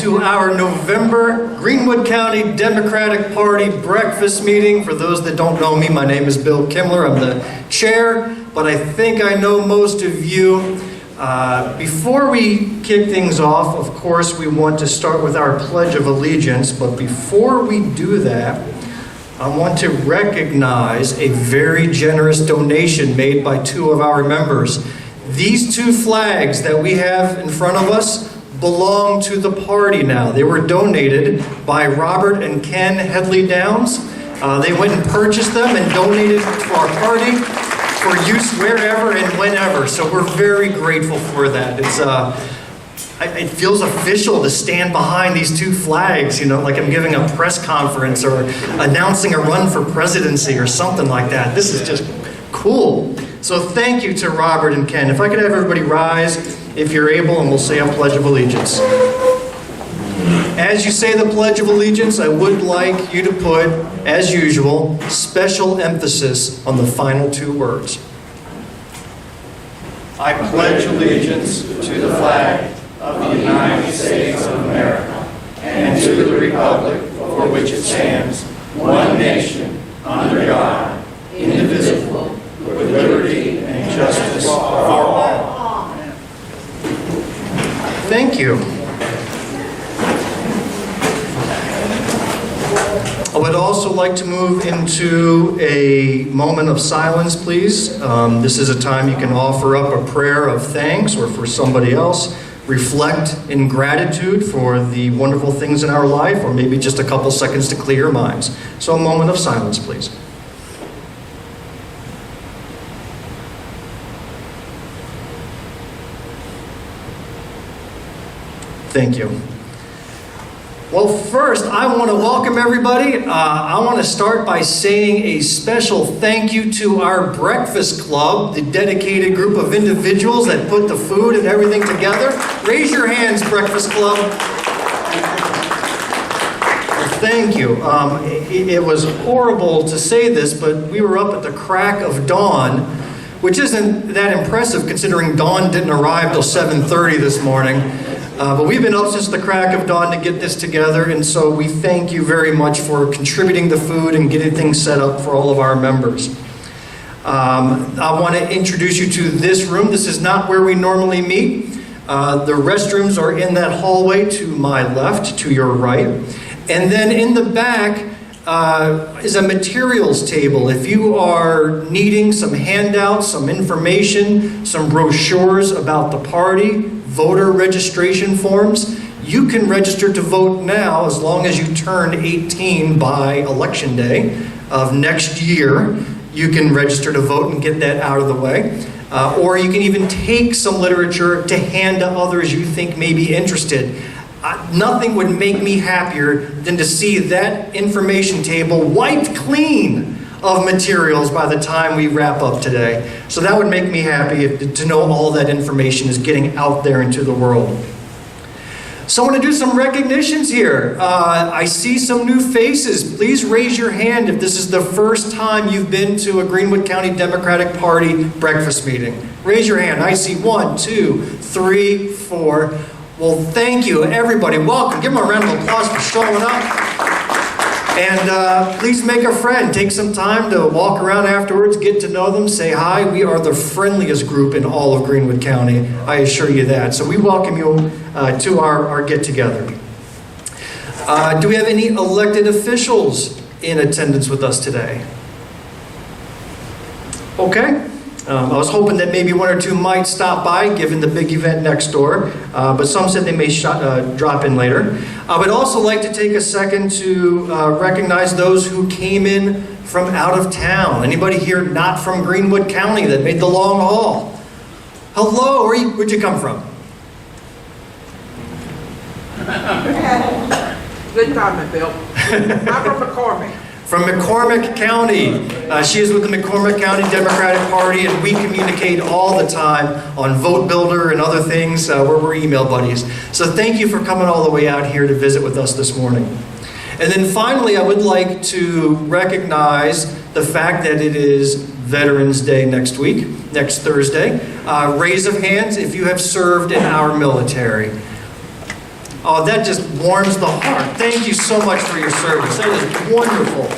to our November Greenwood County Democratic Party breakfast meeting. For those that don't know me, my name is Bill Kimler. I'm the chair, but I think I know most of you. Before we kick things off, of course, we want to start with our Pledge of Allegiance, but before we do that, I want to recognize a very generous donation made by two of our members. These two flags that we have in front of us belong to the party now. They were donated by Robert and Ken Headley Downs. They went and purchased them and donated to our party for use wherever and whenever. So we're very grateful for that. It feels official to stand behind these two flags, you know, like I'm giving a press conference or announcing a run for presidency or something like that. This is just cool. So thank you to Robert and Ken. If I could have everybody rise, if you're able, and we'll say a Pledge of Allegiance. As you say the Pledge of Allegiance, I would like you to put, as usual, special emphasis on the final two words. I pledge allegiance to the flag of the United States of America and to the republic for which it stands, one nation, under God, indivisible, with liberty and justice for all. Thank you. I would also like to move into a moment of silence, please. This is a time you can offer up a prayer of thanks or for somebody else. Reflect in gratitude for the wonderful things in our life, or maybe just a couple seconds to clear your minds. So a moment of silence, please. Thank you. Well, first, I want to welcome everybody. I want to start by saying a special thank you to our Breakfast Club, the dedicated group of individuals that put the food and everything together. Raise your hands, Breakfast Club. Well, thank you. It was horrible to say this, but we were up at the crack of dawn, which isn't that impressive considering dawn didn't arrive till 7:30 this morning. But we've been up since the crack of dawn to get this together, and so we thank you very much for contributing the food and getting things set up for all of our members. I want to introduce you to this room. This is not where we normally meet. The restrooms are in that hallway to my left, to your right. And then in the back is a materials table. If you are needing some handouts, some information, some brochures about the party, voter registration forms, you can register to vote now as long as you turn 18 by election day of next year. You can register to vote and get that out of the way. Or you can even take some literature to hand to others you think may be interested. Nothing would make me happier than to see that information table wiped clean of materials by the time we wrap up today. So that would make me happy to know all that information is getting out there into the world. So I want to do some recognitions here. I see some new faces. Please raise your hand if this is the first time you've been to a Greenwood County Democratic Party breakfast meeting. Raise your hand. I see 1, 2, 3, 4. Well, thank you, everybody. Welcome. Give them a round of applause for showing up. And please make a friend. Take some time to walk around afterwards, get to know them, say hi. We are the friendliest group in all of Greenwood County, I assure you that. So we welcome you to our get-together. Do we have any elected officials in attendance with us today? Okay. I was hoping that maybe one or two might stop by, given the big event next door, but some said they may drop in later. I would also like to take a second to recognize those who came in from out of town. Anybody here not from Greenwood County that made the long haul? Hello, where'd you come from? Good comment, Bill. I'm from McCormick. From McCormick County. She is with the McCormick County Democratic Party, and we communicate all the time on Vote Builder and other things where we're email buddies. So thank you for coming all the way out here to visit with us this morning. And then finally, I would like to recognize the fact that it is Veterans Day next week, next Thursday. Raise of hands if you have served in our military. Oh, that just warms the heart. Thank you so much for your service. That is wonderful.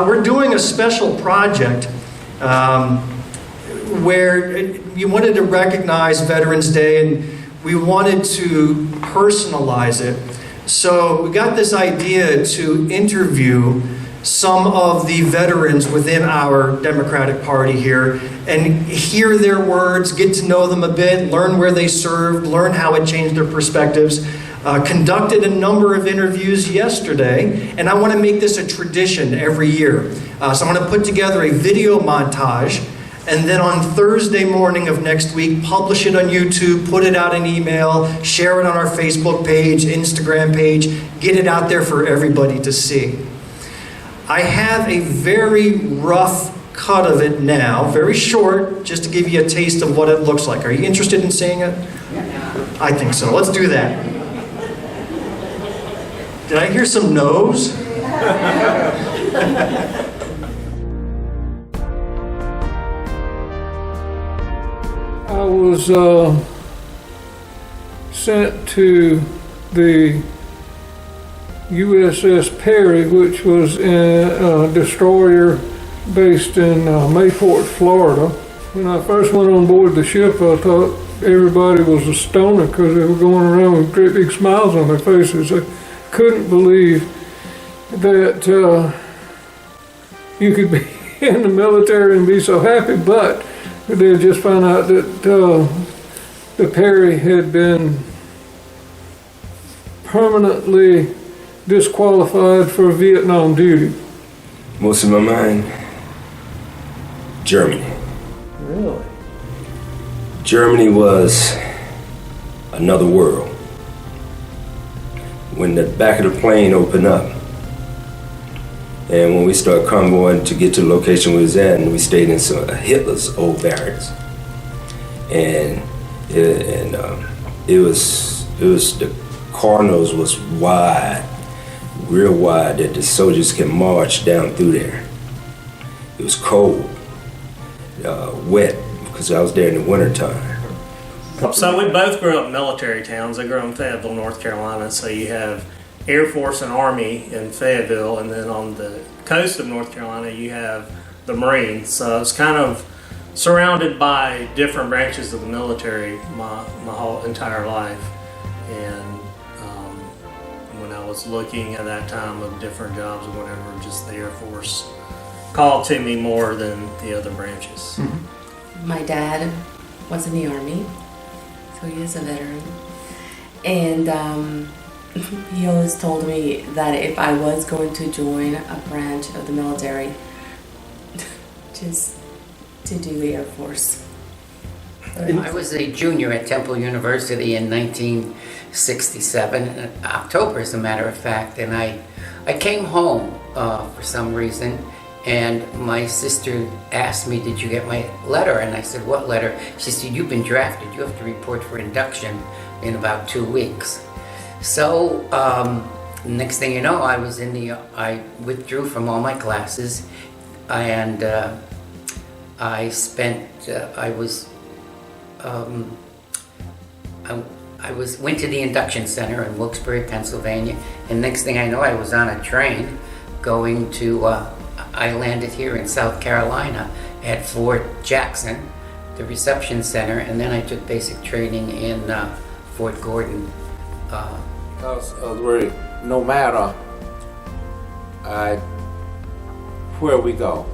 We're doing a special project where you wanted to recognize Veterans Day, and we wanted to personalize it. So we got this idea to interview some of the veterans within our Democratic Party here and hear their words, get to know them a bit, learn where they served, learn how it changed their perspectives. Conducted a number of interviews yesterday, and I want to make this a tradition every year. So I'm going to put together a video montage, and then on Thursday morning of next week, publish it on YouTube, put it out in email, share it on our Facebook page, Instagram page, get it out there for everybody to see. I have a very rough cut of it now, very short, just to give you a taste of what it looks like. Are you interested in seeing it? Yeah. I think so. Let's do that. Did I hear some no's? I was sent to the USS Perry, which was a destroyer based in Mayport, Florida. When I first went on board the ship, I thought everybody was a stoner because they were going around with great big smiles on their faces. I couldn't believe that you could be in the military and be so happy, but they just found out that the Perry had been permanently disqualified for Vietnam duty. Most of my mind, Germany. Really? Germany was another world. When the back of the plane opened up, and when we started convoying to get to the location we was at, and we stayed in some of Hitler's old barracks, and it was the corridors was wide, real wide, that the soldiers can march down through there. It was cold, wet, because I was there in the wintertime. So we both grew up in military towns. I grew up in Fayetteville, North Carolina. So you have Air Force and Army in Fayetteville, and then on the coast of North Carolina you have the Marines. So it's kind of surrounded by different branches of the military my whole entire life. And when I was looking at that time of different jobs or whatever, just the Air Force called to me more than the other branches. Mm-hmm. My dad was in the Army, so he is a veteran. And he always told me that if I was going to join a branch of the military, just to do the Air Force. I was a junior at Temple University in 1967, in October as a matter of fact, and I came home for some reason, and my sister asked me, "Did you get my letter?" And I said, "What letter?" She said, "You've been drafted. You have to report for induction in about 2 weeks." So next thing you know, I withdrew from all my classes, and went to the induction center in Wilkes-Barre, Pennsylvania, and next thing I know, I was on a train going to, I landed here in South Carolina at Fort Jackson, the reception center, and then I took basic training in Fort Gordon. Because no matter where we go,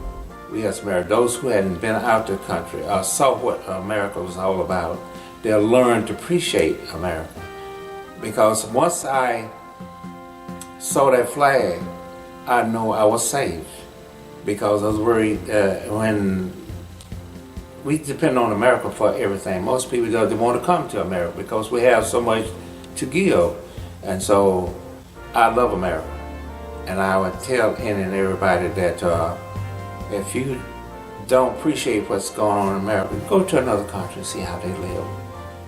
we as Americans, those who hadn't been out the country or saw what America was all about, they'll learn to appreciate America. Because once I saw that flag, I know I was safe. Because I was worried when we depend on America for everything. Most people don't want to come to America because we have so much to give. And so I love America. And I would tell any and everybody that if you don't appreciate what's going on in America, go to another country and see how they live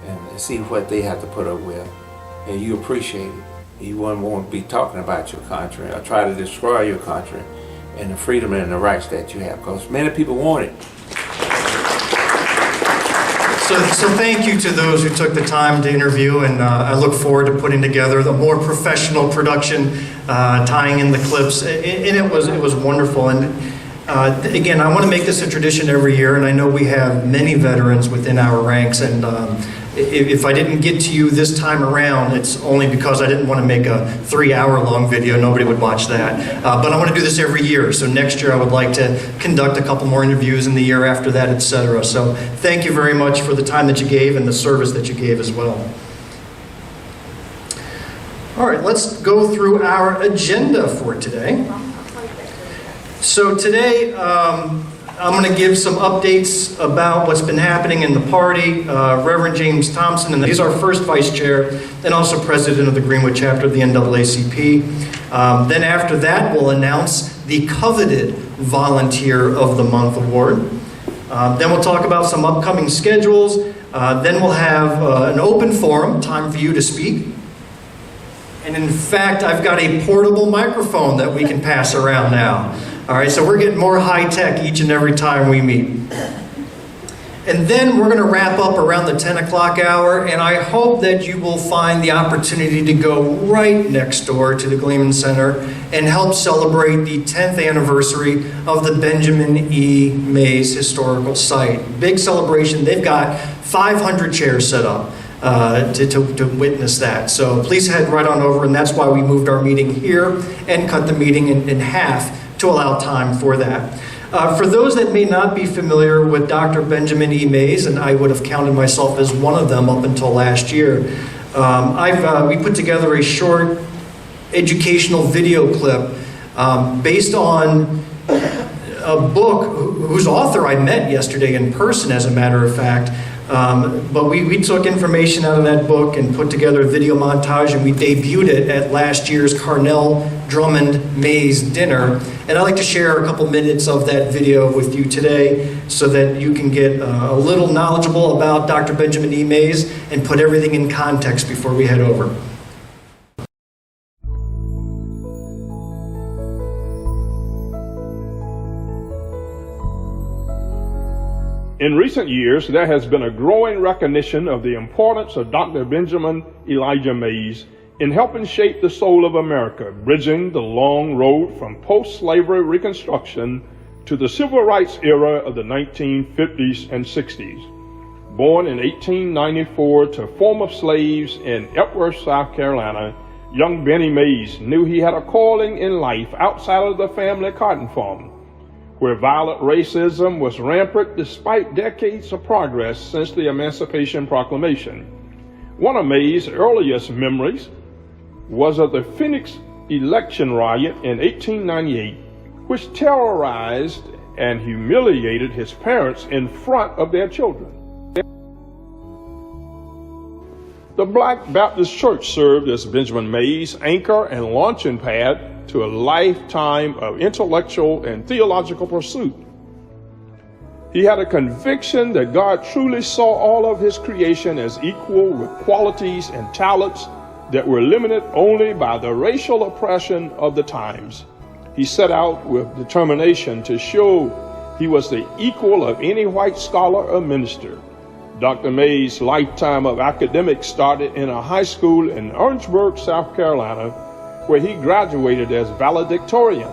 and see what they have to put up with. And you appreciate it. You wouldn't want to be talking about your country or try to destroy your country and the freedom and the rights that you have, because many people want it. So thank you to those who took the time to interview, and I look forward to putting together the more professional production, tying in the clips, and it was wonderful. And again, I want to make this a tradition every year, and I know we have many veterans within our ranks, and if I didn't get to you this time around, it's only because I didn't want to make a 3-hour-long video. Nobody would watch that. But I want to do this every year. So next year I would like to conduct a couple more interviews in the year after that, etc. So thank you very much for the time that you gave and the service that you gave as well. All right, let's go through our agenda for today. So today, I'm going to give some updates about what's been happening in the party. Reverend James Thompson, and he's our first vice chair and also president of the Greenwood chapter of the NAACP. Then after that, we'll announce the coveted Volunteer of the Month award. Then we'll talk about some upcoming schedules. Then we'll have an open forum, time for you to speak. And in fact, I've got a portable microphone that we can pass around now. All right, so we're getting more high-tech each and every time we meet. And then we're going to wrap up around the 10 o'clock hour, and I hope that you will find the opportunity to go right next door to the Gleeman Center and help celebrate the 10th anniversary of the Benjamin E. Mays Historical Site. Big celebration. They've got 500 chairs set up to witness that. So please head right on over, and that's why we moved our meeting here and cut the meeting in half to allow time for that. For those that may not be familiar with Dr. Benjamin E. Mays, and I would have counted myself as one of them up until last year, we put together a short educational video clip based on a book whose author I met yesterday in person, as a matter of fact. But we took information out of that book and put together a video montage, and we debuted it at last year's Carnell Drummond Mays dinner. And I'd like to share a couple minutes of that video with you today so that you can get a little knowledgeable about Dr. Benjamin E. Mays and put everything in context before we head over. In recent years, there has been a growing recognition of the importance of Dr. Benjamin Elijah Mays in helping shape the soul of America, bridging the long road from post-slavery Reconstruction to the Civil Rights era of the 1950s and 60s. Born in 1894 to former slaves in Epworth, South Carolina, young Benny Mays knew he had a calling in life outside of the family cotton farm, where violent racism was rampant despite decades of progress since the Emancipation Proclamation. One of Mays' earliest memories was of the Phoenix election riot in 1898, which terrorized and humiliated his parents in front of their children. The Black Baptist Church served as Benjamin Mays' anchor and launching pad to a lifetime of intellectual and theological pursuit. He had a conviction that God truly saw all of his creation as equal with qualities and talents that were limited only by the racial oppression of the times. He set out with determination to show he was the equal of any white scholar or minister. Dr. Mays' lifetime of academics started in a high school in Orangeburg, South Carolina, where he graduated as valedictorian.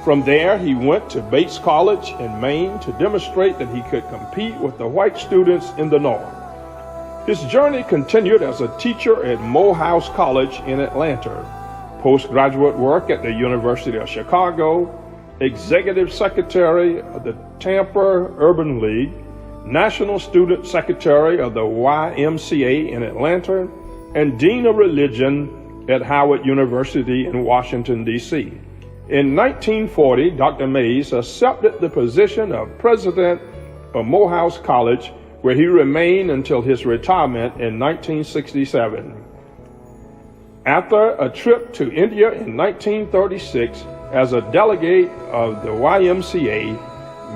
From there, he went to Bates College in Maine to demonstrate that he could compete with the white students in the North. His journey continued as a teacher at Morehouse College in Atlanta, postgraduate work at the University of Chicago, executive secretary of the Tampa Urban League, national student secretary of the YMCA in Atlanta, and dean of religion at Howard University in Washington, D.C. In 1940, Dr. Mays accepted the position of president of Morehouse College, where he remained until his retirement in 1967. After a trip to India in 1936 as a delegate of the YMCA,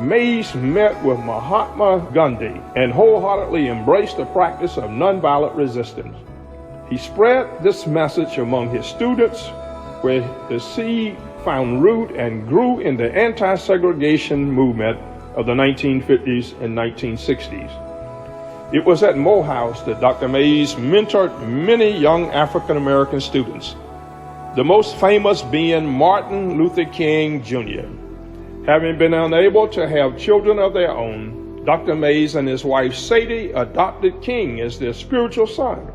Mays met with Mahatma Gandhi and wholeheartedly embraced the practice of nonviolent resistance. He spread this message among his students, where the seed found root and grew in the anti-segregation movement of the 1950s and 1960s. It was at Morehouse that Dr. Mays mentored many young African American students, the most famous being Martin Luther King Jr. Having been unable to have children of their own, Dr. Mays and his wife Sadie adopted King as their spiritual son,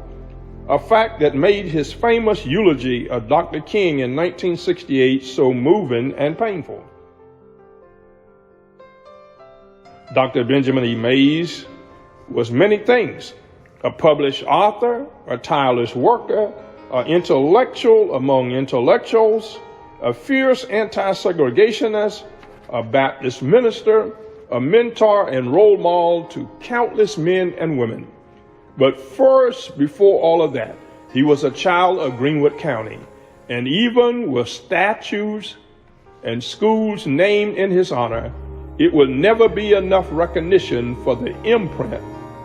a fact that made his famous eulogy of Dr. King in 1968 so moving and painful. Dr. Benjamin E. Mays was many things: a published author, a tireless worker, an intellectual among intellectuals, a fierce anti-segregationist, a Baptist minister, a mentor and role model to countless men and women. But first, before all of that, he was a child of Greenwood County, and even with statues and schools named in his honor, it will never be enough recognition for the imprint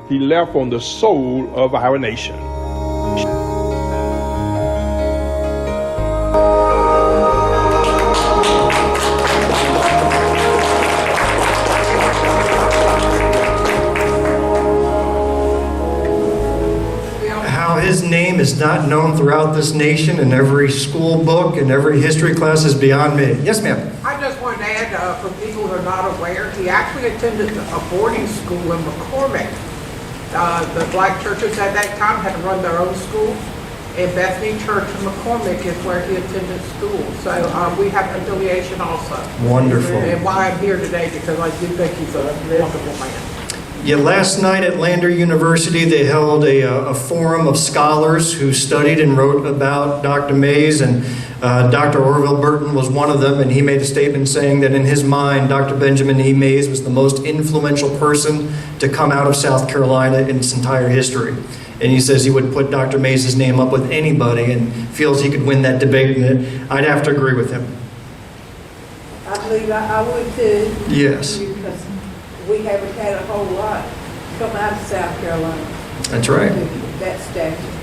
he left on the soul of our nation. How his name is not known throughout this nation in every school book and every history class is beyond me. Yes, ma'am. I just wanted to add, for people who are not aware, he actually attended a boarding school in McCormick. The black churches at that time had to run their own schools, and Bethany Church in McCormick is where he attended school. So we have an affiliation also. Wonderful. And why I'm here today, because I do think he's a wonderful man. Yeah, last night at Lander University, they held a forum of scholars who studied and wrote about Dr. Mays, and Dr. Orville Burton was one of them, and he made a statement saying that in his mind, Dr. Benjamin E. Mays was the most influential person to come out of South Carolina in its entire history. And he says he would put Dr. Mays' name up with anybody and feels he could win that debate, and I'd have to agree with him. I believe I would too. Yes. Because we haven't had a whole lot come out of South Carolina. That's right. That statue.